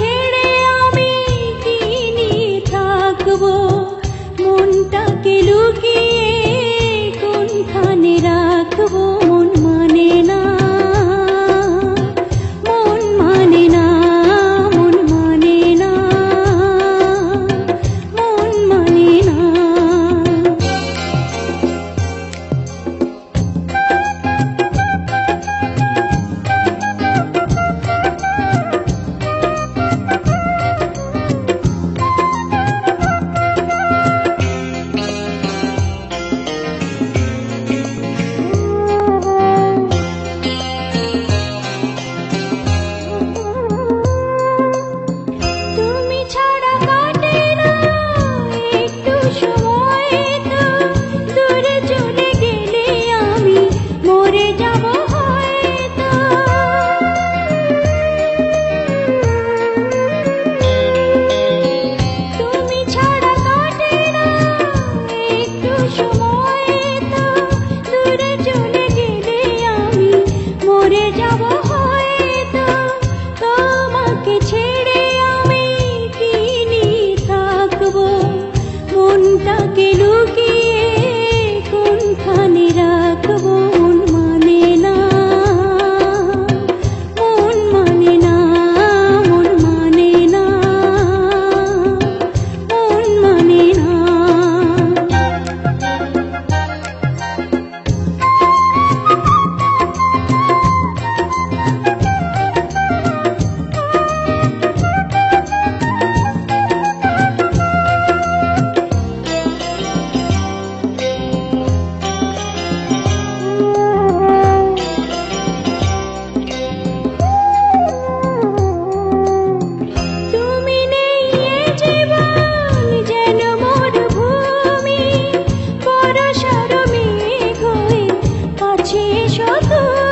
ছেড়ে আমি কি নিয়ে থাকবো, মনটাকে লুকিয়ে কোনখানে রাখবো। মন মানে না, মন মানে না, মন মানে না, মন মানে না। তুমি ছাড়া কাটে না একটু সময়, তো দূরে চলে গেলে আমি মরে যাব হয়তো। তুমি ছাড়া কাটে না একটু সময়, তো দূরে চলে গেলে আমি মরে যাব হয়তো। তোমাকে ছেড়ে আমি কি নিয়ে থাকবো, মনটাকে লুকিয়ে কোনখানে রাখবো। মন মানে না, মন মানে না, মন মানে না, মন মানে না। তুমি নেই এ জীবন যেন মরুভূমি, বর্ষার মেঘ হয়ে কাছে এসো তুমি।